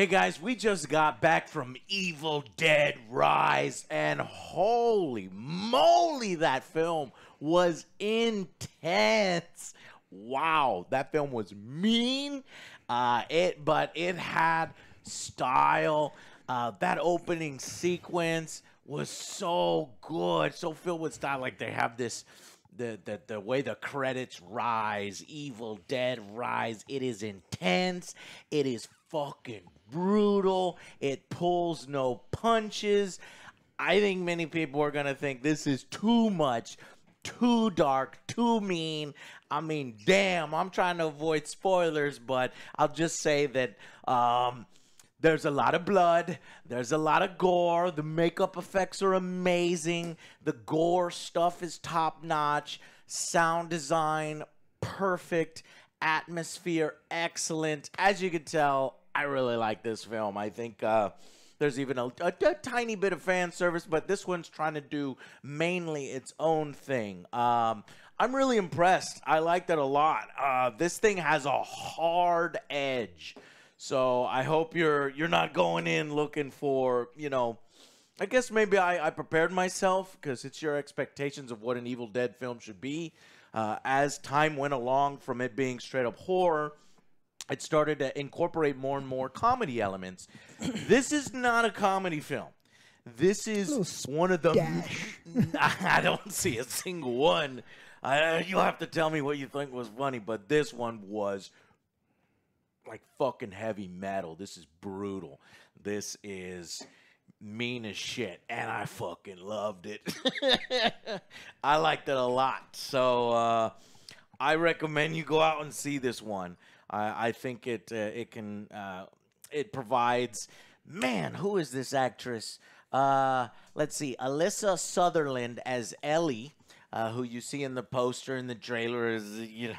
Hey guys, we just got back from Evil Dead Rise, and holy moly, that film was intense. Wow, that film was mean. But it had style. That opening sequence was so good, so filled with style. Like they have this. The way the credits rise, Evil Dead Rise, it is intense. It is fucking brutal. It pulls no punches. I think many people are going to think this is too much, too dark, too mean. I mean, damn, I'm trying to avoid spoilers, but I'll just say that there's a lot of blood. There's a lot of gore. The makeup effects are amazing. The gore stuff is top-notch. Sound design, perfect. Atmosphere, excellent. As you can tell, I really like this film. I think there's even a tiny bit of fan service, but this one's trying to do mainly its own thing. I'm really impressed. I liked it a lot. This thing has a hard edge. So I hope you're not going in looking for, you know, I guess maybe I prepared myself because it's your expectations of what an Evil Dead film should be. As time went along from it being straight up horror, it started to incorporate more and more comedy elements. This is not a comedy film. This is one of the... I don't see a single one. You'll have to tell me what you think was funny, but this one was... like fucking heavy metal. This is brutal. This is mean as shit, and I fucking loved it. I liked it a lot. So I recommend you go out and see this one. I think it provides. Man, who is this actress? Let's see, Alyssa Sutherland as Ellie. Who you see in the poster and the trailer is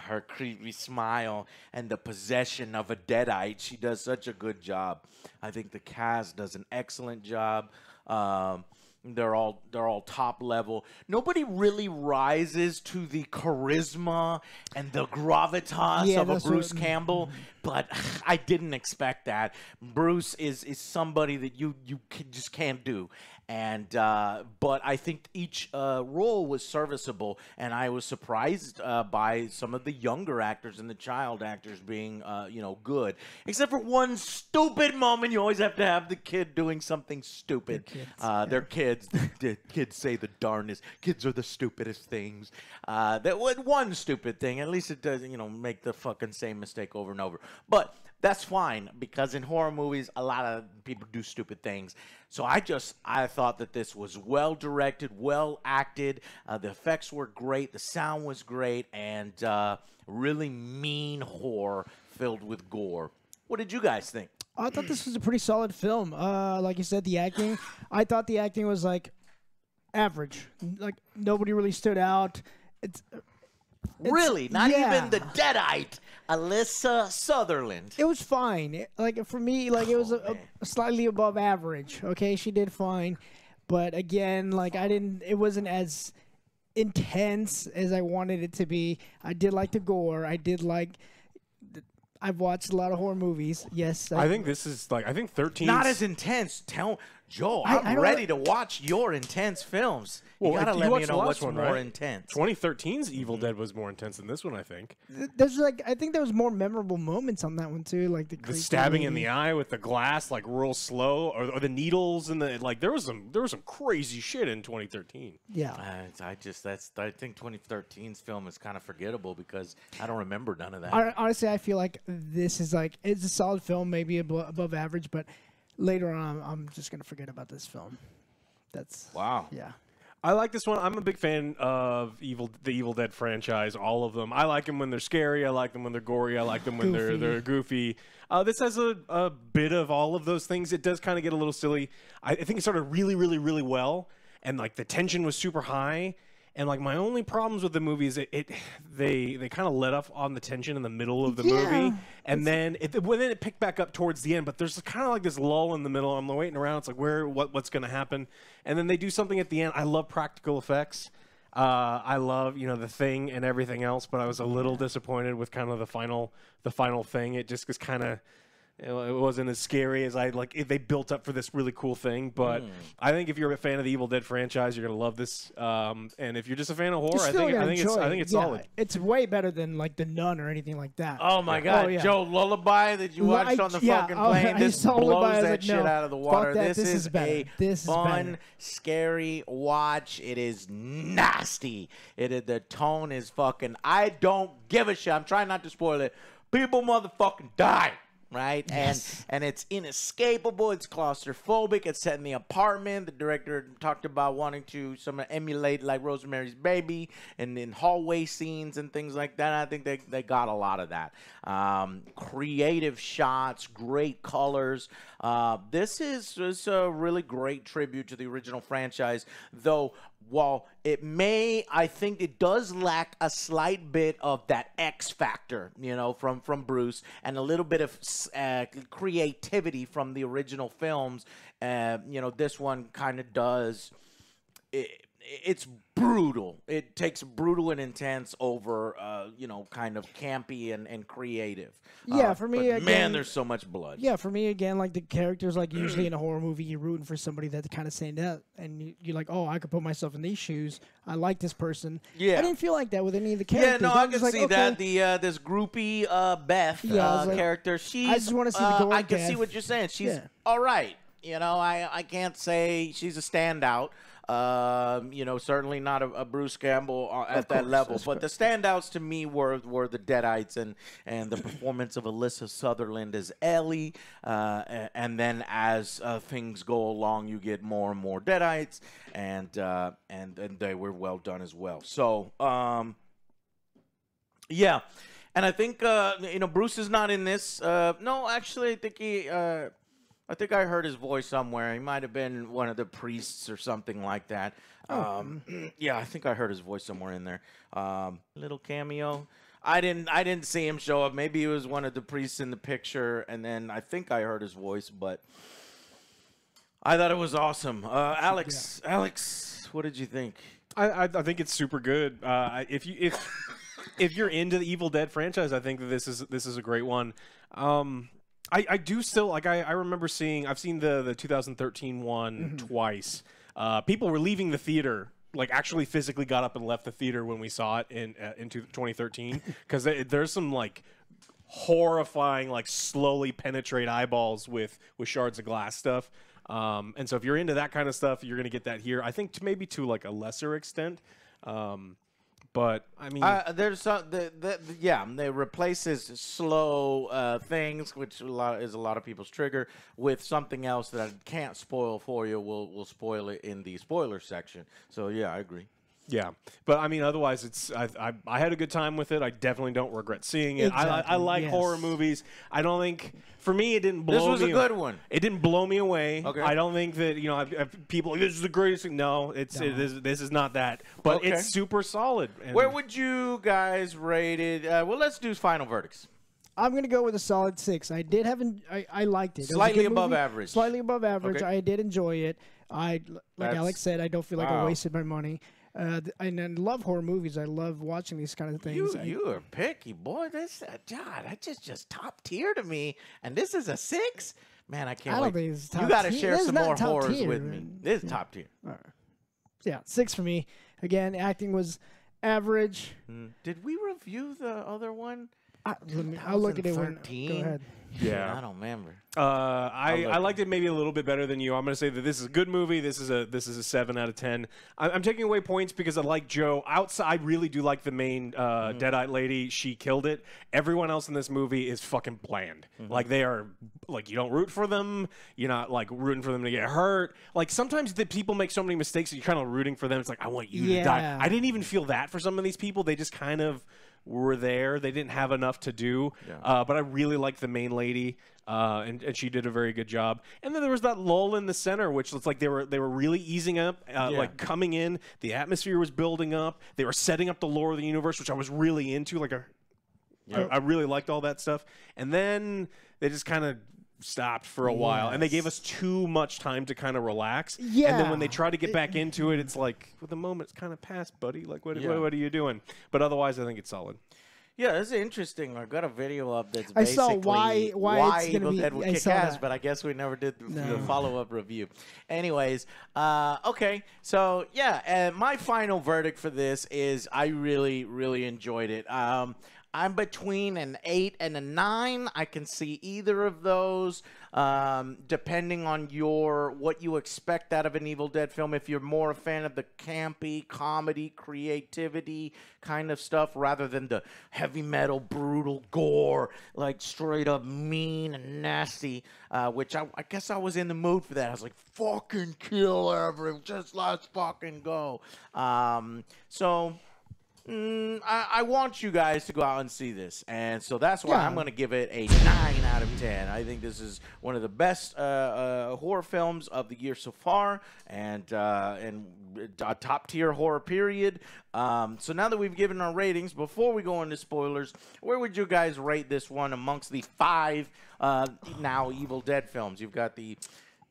her creepy smile and the possession of a deadite. She does such a good job. I think the cast does an excellent job. They're all top level. Nobody really rises to the charisma and the gravitas of a Bruce Campbell, but I didn't expect that. Bruce is somebody that you just can't do. And but I think each role was serviceable, and I was surprised by some of the younger actors and the child actors being good, except for one stupid moment. You always have to have the kid doing something stupid. They're kids. The kids say the darndest. Kids are the stupidest things. That one stupid thing. At least it doesn't make the fucking same mistake over and over. But that's fine, because in horror movies, a lot of people do stupid things. So I thought that this was well directed, well acted. The effects were great. The sound was great, and really mean horror filled with gore. What did you guys think? I thought this was a pretty solid film. Like you said, the acting. I thought the acting was like average. Like nobody really stood out. It's really not even the deadite Alyssa Sutherland. It was fine. Like for me, like it was a slightly above average. Okay, she did fine, but again, like it wasn't as intense as I wanted it to be. I did like the gore. I've watched a lot of horror movies. Yes, I think this is I think 13. Not as intense. Joe, I'm ready to watch your intense films. You gotta let me know what's more intense. 2013's Evil Dead was more intense than this one, I think. There's I think there was more memorable moments on that one too, like the stabbing in the eye with the glass, like real slow, or the needles and there was some crazy shit in 2013. Yeah, I think 2013's film is kind of forgettable because I don't remember none of that. Honestly, I feel like this is it's a solid film, maybe above average, but later on, I'm just gonna forget about this film. That's wow. Yeah, I like this one. I'm a big fan of the Evil Dead franchise, all of them. I like them when they're scary. I like them when they're gory. I like them when they're goofy. This has a bit of all of those things. It does kind of get a little silly. I think it started really, really, really well, and like the tension was super high. And like my only problems with the movie is they kind of let off on the tension in the middle of the movie, and then it picked back up towards the end. But there's kind of like this lull in the middle. I'm waiting around. It's like what's going to happen, and then they do something at the end. I love practical effects. I love the Thing and everything else, but I was a little disappointed with kind of the final thing. It just was kind of It wasn't as scary as they built up for this really cool thing. But I think if you're a fan of the Evil Dead franchise, you're gonna love this. And if you're just a fan of horror, I think it's solid. It's way better than like The Nun or anything like that. Oh my God, Joe, Lullaby that you watched on the fucking plane. This blows that shit out of the water. This is a fun, scary watch. It is nasty. The tone is fucking. I don't give a shit. I'm trying not to spoil it. People motherfucking die. Right? Yes. And it's inescapable. It's claustrophobic. It's set in the apartment. The director talked about wanting to emulate like Rosemary's Baby and in hallway scenes and things like that. I think they got a lot of that. Creative shots, great colors. This is a really great tribute to the original franchise, though. While I think it does lack a slight bit of that X factor, from Bruce, and a little bit of creativity from the original films. This one kind of does. It's brutal. It takes brutal and intense over, kind of campy and creative. Yeah, for me, again, man, there's so much blood. Yeah, for me, again, like the characters, like usually in a horror movie, you're rooting for somebody that's kind of saying that, and you're like, oh, I could put myself in these shoes. I like this person. Yeah, I didn't feel like that with any of the characters. Yeah, no, I can see that. This groupie Beth character, I just want to see the gore. I can see what you're saying. She's all right. I can't say she's a standout. Certainly not a Bruce Campbell at that level. But the standouts to me were the Deadites and the performance of Alyssa Sutherland as Ellie. And then as things go along, you get more and more Deadites, and they were well done as well. So, yeah. And I think, Bruce is not in this. No, actually, I think I heard his voice somewhere. He might have been one of the priests or something like that. Yeah, I think I heard his voice somewhere in there. Little cameo. I didn't see him show up. Maybe he was one of the priests in the picture, and then I think I heard his voice. But I thought it was awesome. Alex, what did you think? I think it's super good. If you're into the Evil Dead franchise, I think that this is a great one. I do still like. I remember I've seen the 2013 one twice. People were leaving the theater, like actually physically got up and left the theater when we saw it into 2013, because there's some like horrifying, like slowly penetrate eyeballs with shards of glass stuff. And so if you're into that kind of stuff, you're gonna get that here. I think maybe to like a lesser extent. But I mean, there's they replaces slow things, which is a lot of people's trigger, with something else that I can't spoil for you. We'll spoil it in the spoiler section. So yeah, I agree. Yeah, but I mean, otherwise, I had a good time with it. I definitely don't regret seeing it. Exactly. I like horror movies. I don't think, for me, it didn't blow me. This was a good one. It didn't blow me away. Okay. I don't think that people. This is the greatest thing. No, this is not that. But it's super solid. Where would you guys rate it? Well, let's do final verdicts. I'm gonna go with a solid 6. I did I liked it. Slightly above average. Slightly above average. Okay. I did enjoy it. Like Alex said, I don't feel like I wasted my money. And I love horror movies. I love watching these kind of things. You are picky, boy. That's just top tier to me. And this is a 6? Man, I can't wait. Don't think it's top you got to tier. share This some is more not top horrors tier, with me. This is top tier. Right. Yeah, 6 for me. Again, acting was average. Did we review the other one? I'll look at it when. Go ahead. Yeah, I don't remember. I liked it maybe a little bit better than you. I'm going to say that this is a good movie. This is a 7 out of 10. I'm taking away points because I like Joe. Outside, I really do like the main Deadite lady. She killed it. Everyone else in this movie is fucking bland. Like they are like, you don't root for them. You're not like rooting for them to get hurt. Like sometimes the people make so many mistakes that you're kind of rooting for them. It's like, I want you to die. I didn't even feel that for some of these people. They just kind of were there. They didn't have enough to do. But I really like the main lady, and she did a very good job. And then there was that lull in the center, which looks like they were really easing up, like coming in. The atmosphere was building up. They were setting up the lore of the universe, which I was really into. Like I really liked all that stuff. And then they just kind of stopped for a while, and they gave us too much time to kind of relax. And then when they try to get back into it, it's like, well, the moment's kind of past, buddy. Like, what are you doing? But otherwise, I think it's solid. Yeah, it's interesting. I got a video up that's I saw basically why it's gonna Evil be- Dead will I kick saw ass, that. but I guess we never did the No. follow-up review. Anyways, okay, so yeah, and my final verdict for this is I really, really enjoyed it. I'm between an 8 and a 9. I can see either of those, depending on what you expect out of an Evil Dead film. If you're more a fan of the campy, comedy, creativity kind of stuff, rather than the heavy metal, brutal gore, like straight up mean and nasty, which I guess I was in the mood for that. I was like, fucking kill everyone, just let's fucking go. I want you guys to go out and see this, and so that's why I'm going to give it a 9 out of 10. I think this is one of the best horror films of the year so far, and a top-tier horror period. So now that we've given our ratings, before we go into spoilers, where would you guys rate this one amongst the 5 now Evil Dead films? You've got the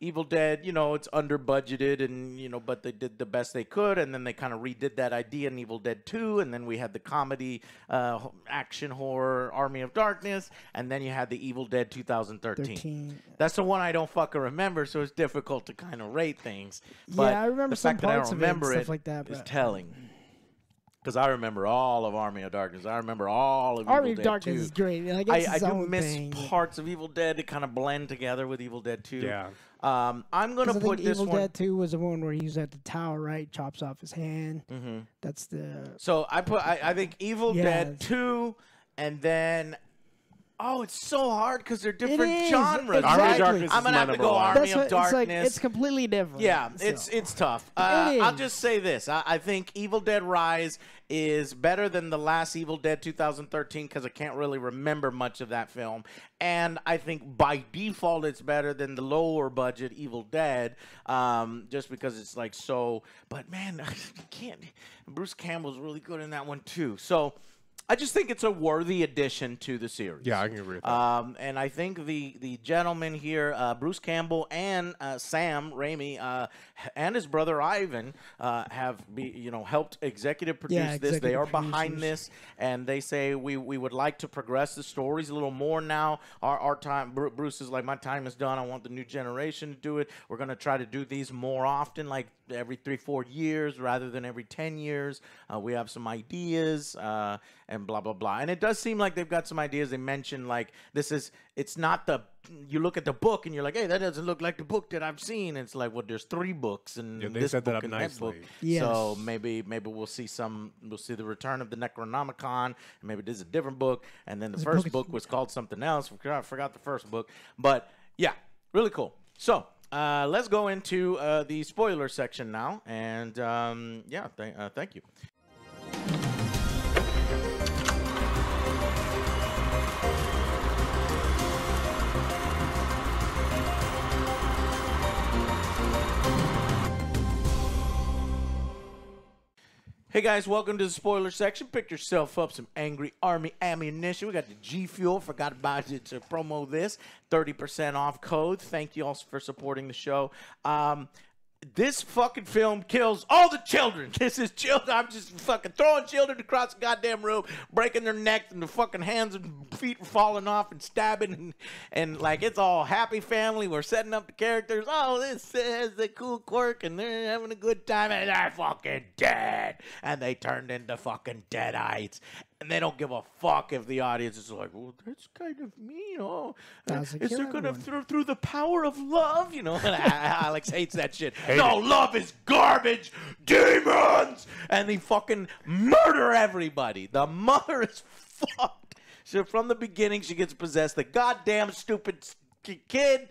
Evil Dead, it's under budgeted and, but they did the best they could. And then they kind of redid that idea in Evil Dead 2. And then we had the comedy, action horror, Army of Darkness. And then you had the Evil Dead 2013. That's the one I don't fucking remember. So it's difficult to kind of rate things. But I remember the some fact that I parts don't of it and remember stuff like that, is but- telling. Because I remember all of Army of Darkness. I remember all of Army Evil of Dead Darkness 2. is great. Like, I it's its do own miss thing. parts of Evil Dead that kind of blend together with Evil Dead 2. Yeah. I'm going to 'Cause I put think this Evil one. Dead 2 was the one where he's at the tower, right? Chops off his hand. Mm-hmm. That's the. So I think Evil Dead Yes. 2, and then it's so hard because they're different is, genres. exactly. Army of Right? Darkness I'm is gonna my have to number go one. Army That's of what, Darkness. it's completely different. Yeah, so. it's tough. It I'll is. just say this. I think Evil Dead Rise is better than the last Evil Dead 2013 because I can't really remember much of that film. And I think by default it's better than the lower budget Evil Dead, just because it's like so. But man, I can't. Bruce Campbell's really good in that one too. So I just think it's a worthy addition to the series. Yeah, I can agree with that. And I think the gentleman here, Bruce Campbell and Sam Raimi, and his brother Ivan, have helped executive produce this. They are behind this, and they say we would like to progress the stories a little more now. Our time, Bruce is like, my time is done. I want the new generation to do it. We're going to try to do these more often, like every 3-4 years rather than every 10 years. We have some ideas and blah blah blah, and it does seem like they've got some ideas. They mentioned like it's not you look at the book and you're like, hey, that doesn't look like the book that I've seen. And it's like, well, there's 3 books and they this set that book up and that nicely. book. Yes. So maybe we'll see the return of the Necronomicon, and maybe this is a different book, and then the first book was called something else. I forgot the first book, but yeah, really cool. So let's go into the spoiler section now, and thank you. Hey guys, welcome to the spoiler section. Pick yourself up some Angry Army ammunition. We got the G Fuel. Forgot about it to promo this. 30% off code. Thank you all for supporting the show. This fucking film kills all the children. This is children. I'm just fucking throwing children across the goddamn room, breaking their necks, and the fucking hands and feet falling off and stabbing. And like, it's all happy family. We're setting up the characters. Oh, this is a cool quirk, and they're having a good time, and they're fucking dead. And they turned into fucking deadites. And they don't give a fuck if the audience is like, well, that's kind of me, is there gonna through the power of love, And Alex hates that shit. No, love is garbage, demons, and they fucking murder everybody. The mother is fucked. So from the beginning, she gets possessed. The goddamn stupid kid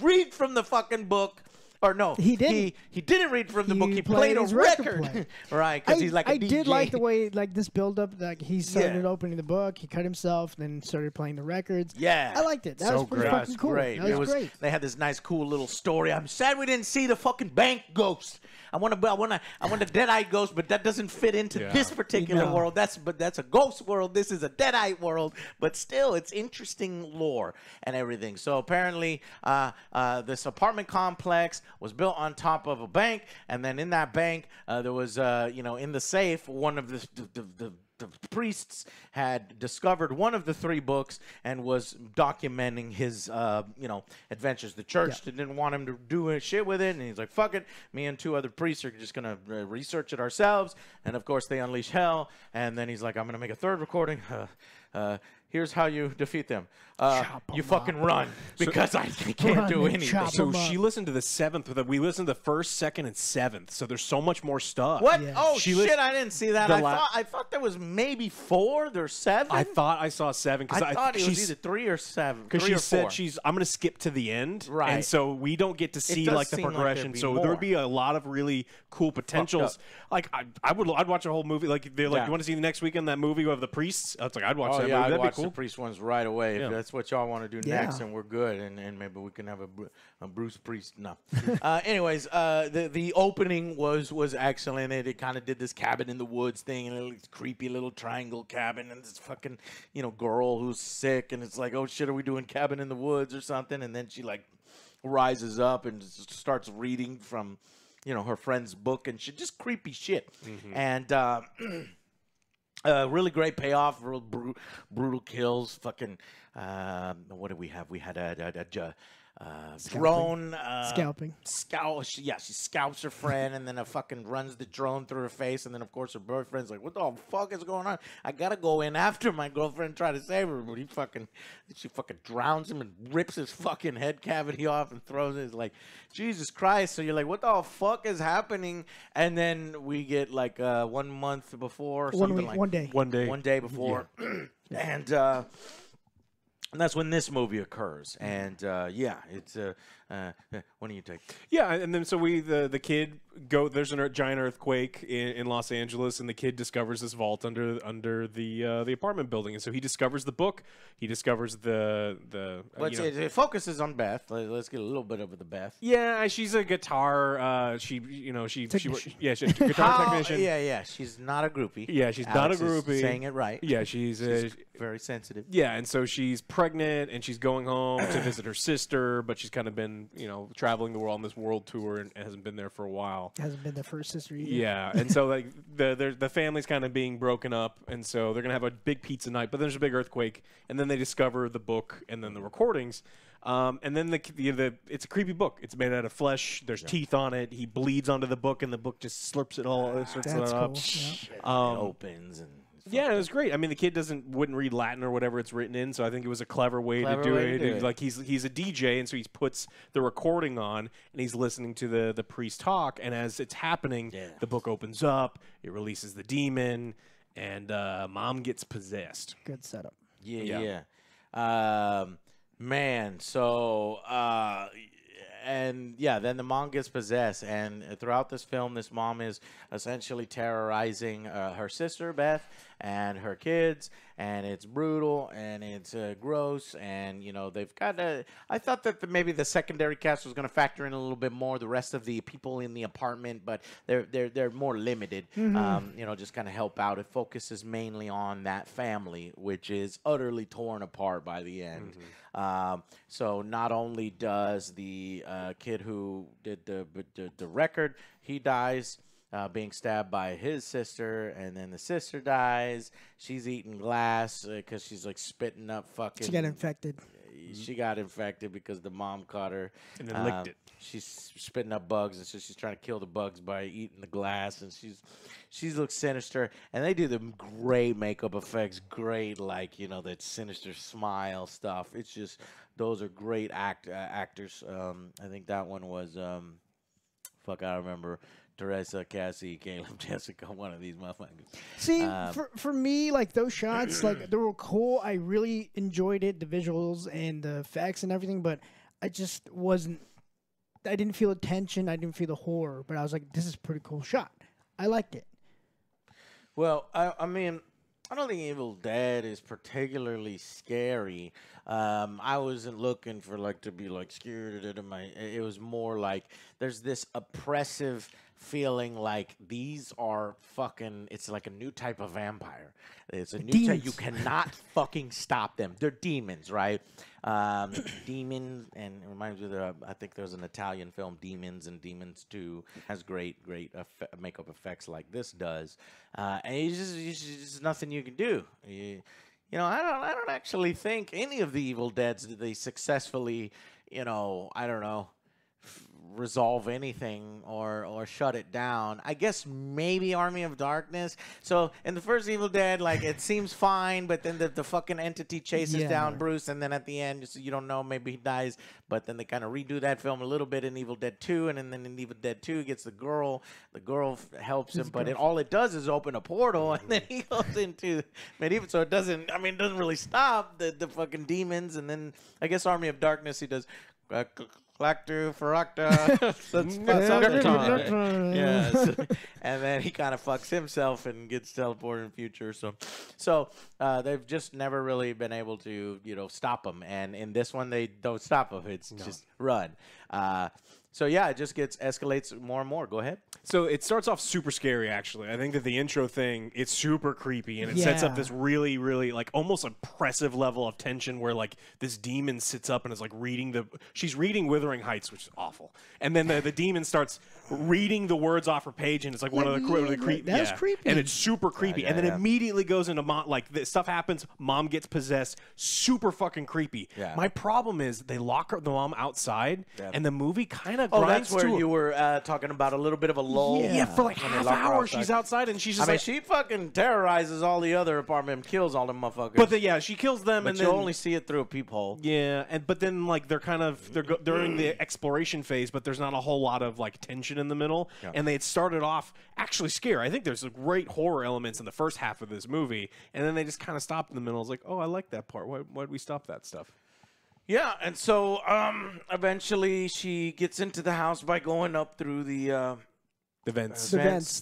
read from the fucking book. Or no, he didn't. He didn't read from the book. He played a his record, right? Because he's like a DJ. I did like the way this build up. Like he started opening the book, he cut himself, then started playing the records. Yeah, I liked it. That was pretty fucking cool. Great. That was great. They had this nice, cool little story. I'm sad we didn't see the fucking bank ghost. I want a Deadite ghost, but that doesn't fit into this particular world. That's a ghost world. This is a Deadite world, but still, it's interesting lore and everything. So apparently, this apartment complex was built on top of a bank, and then in that bank, there was, in the safe, one of the the priests had discovered one of the 3 books and was documenting his, adventures. The church didn't want him to do shit with it, and he's like, fuck it. Me and 2 other priests are just going to research it ourselves. And, of course, they unleash hell. And then he's like, I'm going to make a 3rd recording. Here's how you defeat them. You fucking run, because I can't do anything. So she listened to the 7th. We listened to the 1st, 2nd, and 7th. So there's so much more stuff. What? Yes. Oh, shit, I didn't see that. I thought there was maybe 4 or 7. I thought I saw 7. I thought it was either 3 or 7. Because she said I'm going to skip to the end. Right. And so we don't get to see like the progression. Like so there would be a lot of really cool potentials. Like I'd watch a whole movie. Like they're like, you want to see the next weekend that movie of the priests? I was like, I'd watch that movie. That'd be cool. The priest ones right away. If that's what y'all want to do next, and we're good, and maybe we can have a Bruce Priest. No. Anyways, the opening was excellent. It kind of did this cabin in the woods thing, and a little creepy little triangle cabin, and this fucking girl who's sick, and it's like, oh shit, are we doing cabin in the woods or something? And then she like rises up and starts reading from her friend's book and shit, just creepy shit. And really great payoff, real brutal kills. Fucking, what did we have? We had a drone. Scalping. She scalps her friend and then fucking runs the drone through her face. And then, of course, her boyfriend's like, what the fuck is going on? I got to go in after my girlfriend and try to save her. But she fucking drowns him and rips his fucking head cavity off and throws it. It's like, Jesus Christ. So you're like, what the fuck is happening? And then we get like 1 month before or something like 1 day. 1 day. 1 day before. And that's when this movie occurs. And it's when do you take? Yeah, and then so the kid there's a giant earthquake in Los Angeles, and the kid discovers this vault under the apartment building, and so he discovers the book. He discovers it focuses on Beth. Let's get a little bit of the Beth. Yeah, she's a guitar. She's a guitar technician. Yeah. She's not a groupie. Yeah, she's Alex not a groupie. Is saying it right. Yeah, she's very sensitive. Yeah, and so she's pregnant, and she's going home to visit her sister, but she's kind of been traveling the world on this world tour and hasn't been there for a while. Hasn't been there for her sister either. Yeah, and so like the family's kind of being broken up, and so they're gonna have a big pizza night. But then there's a big earthquake, and then they discover the book and then the recordings. And then it's a creepy book. It's made out of flesh. There's teeth on it. He bleeds onto the book, and the book just slurps it all. That's up. cool. It opens and. Yeah, it was great. I mean, the kid wouldn't read Latin or whatever it's written in, so I think it was a clever way to do it. Like he's a DJ, and so he puts the recording on, and he's listening to the priest talk. And as it's happening, the book opens up, it releases the demon, and mom gets possessed. Good setup. Yeah. Man, so then the mom gets possessed, and throughout this film, this mom is essentially terrorizing her sister Beth and her kids, and it's brutal and it's gross, and they've got I thought that maybe the secondary cast was going to factor in a little bit more, the rest of the people in the apartment, but they're more limited. Just kind of help out. It focuses mainly on that family, which is utterly torn apart by the end. So not only does the kid who did the record, he dies being stabbed by his sister, and then the sister dies. She's eating glass because she's like spitting up fucking. She got infected. She got infected because the mom caught her. And then licked it. She's spitting up bugs, and so she's trying to kill the bugs by eating the glass, and she looks sinister. And they do the great makeup effects, great that sinister smile stuff. It's just those are great actors. I think that one was I remember. Teresa, Cassie, Caleb, Jessica, one of these motherfuckers. See, for me, like those shots, like they were cool. I really enjoyed it, the visuals and the effects and everything. But I just wasn't. I didn't feel the tension. I didn't feel the horror. But I was like, this is a pretty cool shot. I liked it. Well, I mean, I don't think Evil Dead is particularly scary. I wasn't looking for to be scared of my. It was more like there's this oppressive feeling like these are fucking, it's like a new type of vampire. It's a new type. Demons. You cannot fucking stop them. They're demons, right? Demons, and it reminds me of I think there's an Italian film, Demons, and Demons 2 has great makeup effects like this does. And it's just nothing you can do. You know, I don't actually think any of the Evil Deads did they successfully, you know, I don't know, resolve anything or shut it down. I guess maybe Army of Darkness. So in the first Evil Dead, like it seems fine, but then the fucking entity chases down Bruce, and then at the end you don't know, maybe he dies. But then they kind of redo that film a little bit in Evil Dead 2, and then in Evil Dead 2 gets the girl. The girl helps him, but all it does is open a portal, and then he goes into medieval. So it doesn't. I mean, it doesn't really stop the fucking demons. And then I guess Army of Darkness, he does. Lactu, Ferracta, yes. And then he kind of fucks himself and gets teleported in the future. So they've just never really been able to, you know, stop him. And in this one, they don't stop him. It's just run. So yeah, it just escalates more and more. Go ahead. So it starts off super scary, actually. I think that the intro thing, it's super creepy, and it sets up this really, really, like, almost oppressive level of tension where, like, this demon sits up and is, like, she's reading Wuthering Heights, which is awful. And then the demon starts reading the words off her page, and it's, like, one of the creepy. That's creepy. And it's super creepy. And then immediately goes into, like, this stuff happens, mom gets possessed, super fucking creepy. Yeah. My problem is they lock the mom outside, and the movie kind of that's where you were talking about a little bit of a lull. Yeah, for like half hour she's outside, and she's just she fucking terrorizes all the other apartment and kills all the motherfuckers. But she kills them, and you only see it through a peephole. Yeah, but then like they're in the exploration phase, but there's not a whole lot of like tension in the middle, and they had started off actually scary. I think there's great horror elements in the first half of this movie, and then they just kind of stopped in the middle. I was like, oh, I like that part. Why'd we stop that stuff? Yeah, and so eventually she gets into the house by going up through the vents,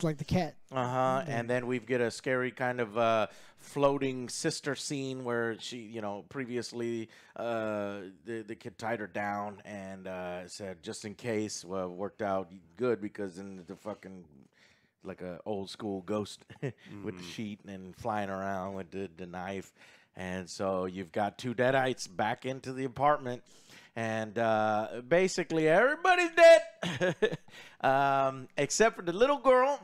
like the cat. And then we get a scary kind of floating sister scene where she, you know, previously the kid tied her down and said just in case. Well, it worked out good because in the fucking like a old school ghost with the sheet and flying around with the knife. And so you've got two deadites back into the apartment, and basically everybody's dead except for the little girl.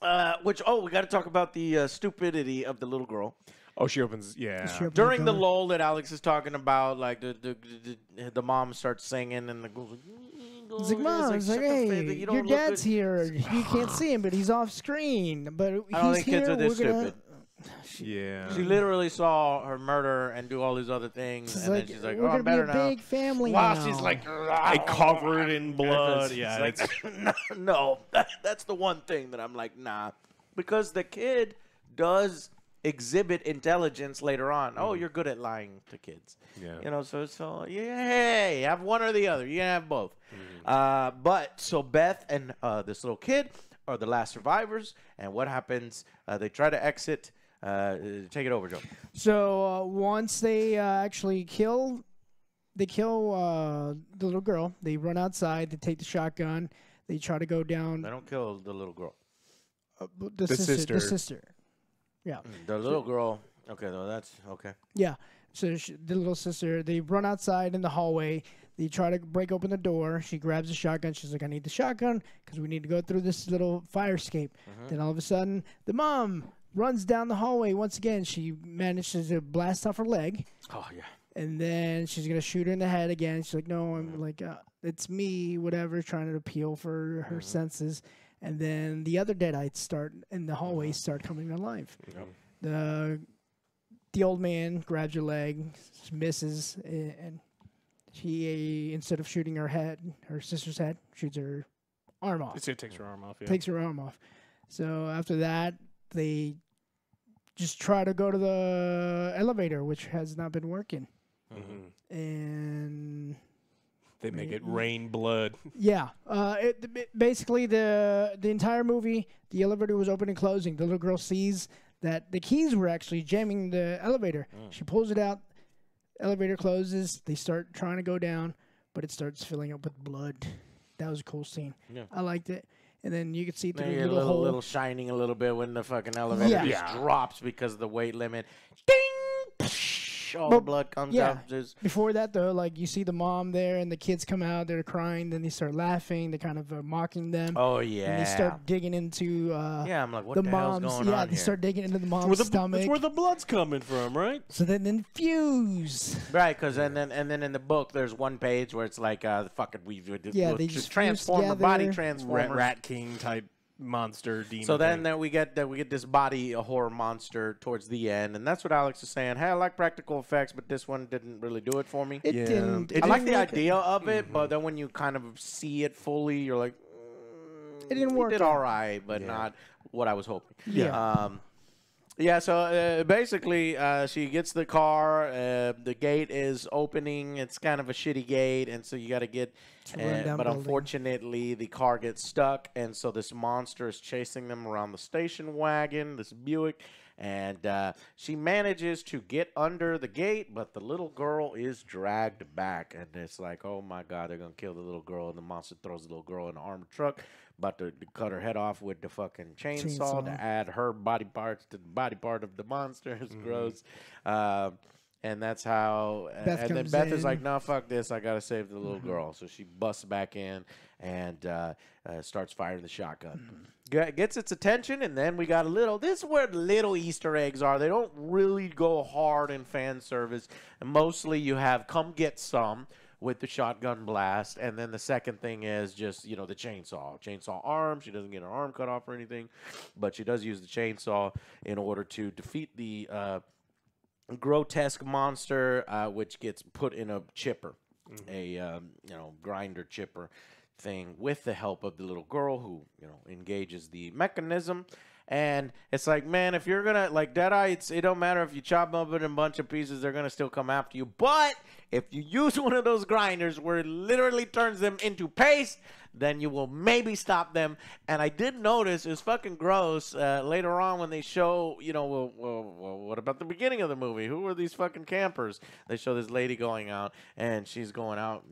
We got to talk about the stupidity of the little girl. Oh, she opens, During the lull that Alex is talking about, like the mom starts singing, and the girl's like, it's like, Mom, it's like, hey, your dad's here. You can't see him, but he's off screen. But I don't think kids are this stupid. Yeah. She literally saw her murder and do all these other things, and then she's like, "Oh, I'm better now." We're big family now. She's like, covered in blood. It's no, that's the one thing that I'm like, nah, because the kid does exhibit intelligence later on. Oh, you're good at lying to kids. Yeah. You know, so hey, have one or the other. You can have both. But so Beth and this little kid are the last survivors, and what happens? They try to exit. Take it over, Joe. So once they actually kill the little girl, they run outside. They take the shotgun. They try to go down. They don't kill the little girl. The sister. The sister. Yeah. The little girl. Okay, though that's okay. Yeah. So the little sister. They run outside in the hallway. They try to break open the door. She grabs a shotgun. She's like, I need the shotgun because we need to go through this little fire escape. Then all of a sudden, the mom runs down the hallway. Once again, she manages to blast off her leg. Oh, yeah. And then she's going to shoot her in the head again. She's like, no, I'm like, it's me, whatever, trying to appeal for her senses. And then the other deadites start in the hallway start coming alive. The old man grabs her leg, misses, and he, instead of shooting her sister's head, shoots her arm off. It takes her arm off, yeah. Takes her arm off. So after that, they just try to go to the elevator, which has not been working. And they make it rain blood. Yeah. Basically, the entire movie, the elevator was open and closing. The little girl sees that the keys were actually jamming the elevator. She pulls it out. Elevator closes. They start trying to go down, but it starts filling up with blood. That was a cool scene. Yeah. I liked it. and then you can see through Maybe the a little hole. little shining a little bit when the fucking elevator just drops because of the weight limit. Ding! All the blood comes out. Just Before that, though, like you see the mom there, and the kids come out. They're crying. Then they start laughing. They're kind of mocking them. oh yeah. And they start digging into yeah, I'm like, what the the hell's mom's. going Yeah, on they here? start digging into the mom's stomach. That's where the blood's coming from, right? So then infuse. Right, because and then in the book there's one page where it's like the fucking we'll they just just transform fuse the body together. transformers. Rat King type monster demon. So thing. then we get this body a horror monster towards the end, and that's what Alex is saying. Hey, I like practical effects, but this one didn't really do it for me. It didn't. I like the work. idea of it, but then when you kind of see it fully, you're like, It didn't work We did out. all right, but not what I was hoping. Yeah. Yeah, so basically, she gets the car. The gate is opening. It's kind of a shitty gate, and so you got to get. run down But building. unfortunately, the car gets stuck, and so this monster is chasing them around the station wagon, this Buick, and she manages to get under the gate, but the little girl is dragged back, and it's like, oh my God, they're gonna kill the little girl, and the monster throws the little girl in the armored truck. About to cut her head off with the fucking chainsaw to add her body parts to the body part of the monster. It's gross. And that's how. Beth and then comes Beth is in. like, no, fuck this. I got to save the little girl. So she busts back in and starts firing the shotgun. Gets its attention, and then we got a little. This is where the little Easter eggs are. They don't really go hard in fan service. And mostly you have come get some with the shotgun blast, and then the second thing is just, the chainsaw arm. She doesn't get her arm cut off or anything, but she does use the chainsaw in order to defeat the grotesque monster, which gets put in a chipper, a grinder chipper thing, with the help of the little girl who engages the mechanism. And it's like, man, if you're gonna like Deadites, it don't matter if you chop them up in a bunch of pieces, they're gonna still come after you. But if you use one of those grinders where it literally turns them into paste, then you will maybe stop them. And I did notice it's fucking gross later on when they show, well, what about the beginning of the movie? Who are these fucking campers? They show this lady going out, and she's going out,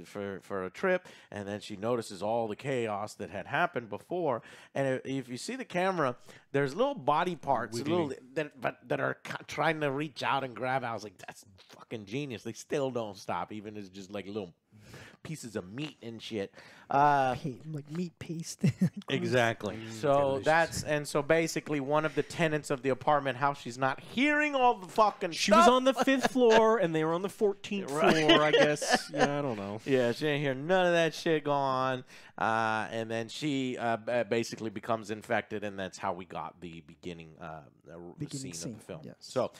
for a trip, and then she notices all the chaos that had happened before. And if you see the camera, there's little body parts, that are trying to reach out and grab. I was like, that's fucking genius. They still don't stop, even as just like little pieces of meat and shit. Like meat paste. Exactly. So so basically one of the tenants of the apartment house, she's not hearing all the fucking She stuff. was on the 5th floor, and they were on the 14th floor, I guess. Yeah, I don't know. Yeah, she didn't hear none of that shit go on. And then she basically becomes infected, and that's how we got the beginning scene of the film. Yes. So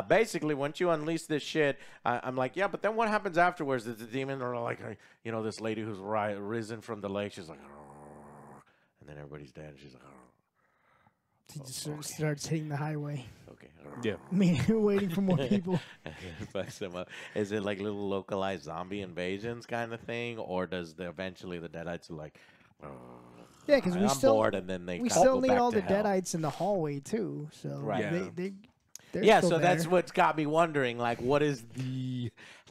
basically, once you unleash this shit, I'm like, yeah, but then what happens afterwards? The demon are like, this lady who's risen from the lake, she's like, and then everybody's dead, and she's like, He just starts hitting the highway. okay. Yeah. Waiting for more people. Fucks them up. Is it like little localized zombie invasions kind of thing, or does eventually the Deadites are like, Yeah, because I'm bored, and then they we kinda still go need back all to the hell. Deadites in the hallway too. So Right. they're Yeah, still so that's there. what's got me wondering, like, what is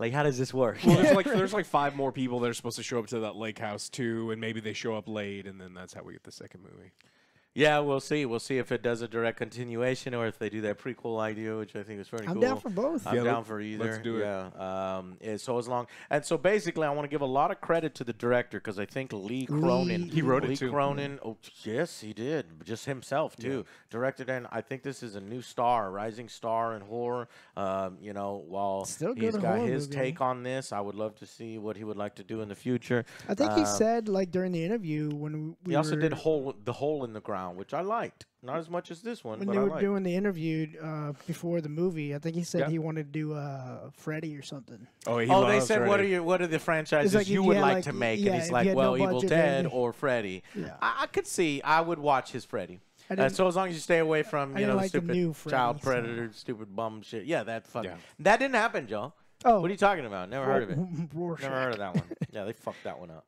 how does this work? Well, there's like 5 more people that are supposed to show up to that lake house too, and maybe they show up late, and then that's how we get the second movie. Yeah, we'll see. We'll see if it does a direct continuation or if they do that prequel idea, which I think is very cool. I'm down for both. I'm down for either. Let's do it. Yeah. So as long and so basically, I want to give a lot of credit to the director because I think Lee Cronin. He wrote it Lee too. Cronin. Oh, yes, he did. Just himself too. Directed, and I think this is a new star, rising star in horror. While Still good he's in got horror his movie. take on this, I would love to see what he would like to do in the future. I think he said like during the interview when we He also were, did the hole in the ground, which I liked. Not as much as this one, when but they I were liked. doing the interview before the movie. I think he said Yeah. he wanted to do Freddy or something. Oh, They loves said, Freddy. what are the franchises like if you you would had, like like, to make? yeah, And he's if like, you had well, no Evil budget, Dead maybe. or Freddy. Yeah. I could see. I would watch his Freddy. I didn't- So as long as you stay away from I didn't the like the stupid new Freddy, child so- predator, stupid bum shit. Yeah, that Yeah. that didn't happen, Joe. Oh, What are you talking about? Never heard of it. Rorschach. Never heard of that one. Yeah, they fucked that one up.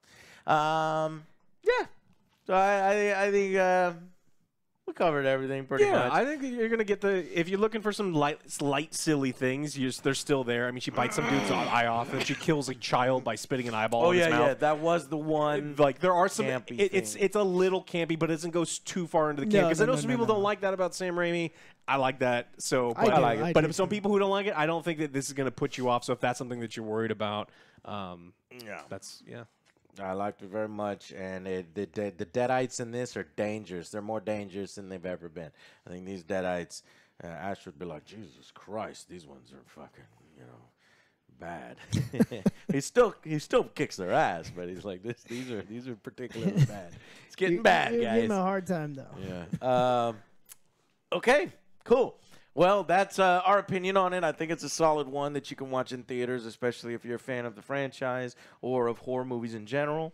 Yeah. So I think covered everything pretty much. I think that you're gonna get the. If you're looking for some light, silly things, they're still there. I mean, she bites some dude's eye off, and she kills a child by spitting an eyeball in his mouth. Yeah, that was the one. Like there are some. Campy It's a little campy, but it doesn't go too far into the camp. Because I know some people don't like that about Sam Raimi. I like that. So, but, I like it. But if some people who don't like it, I don't think that this is gonna put you off. So if that's something that you're worried about, that's. I liked it very much, and the Deadites in this are dangerous. They're more dangerous than they've ever been. I think these Deadites, Ash would be like, Jesus Christ, these ones are fucking, bad. he still kicks their ass, but he's like, these are particularly bad. It's getting bad, you're guys. Give him a hard time though. Yeah. Okay. Cool. Well, that's our opinion on it. I think it's a solid one that you can watch in theaters, especially if you're a fan of the franchise or of horror movies in general.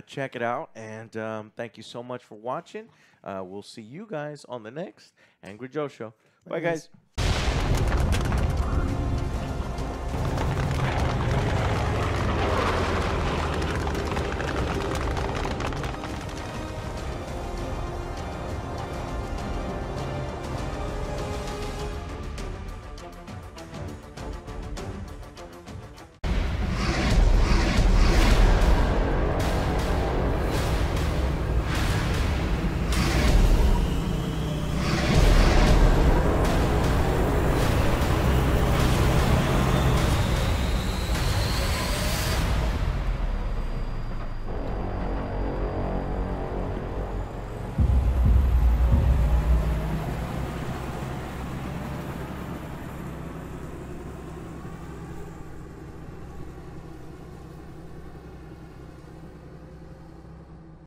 Check it out, and thank you so much for watching. We'll see you guys on the next Angry Joe Show. Bye, guys.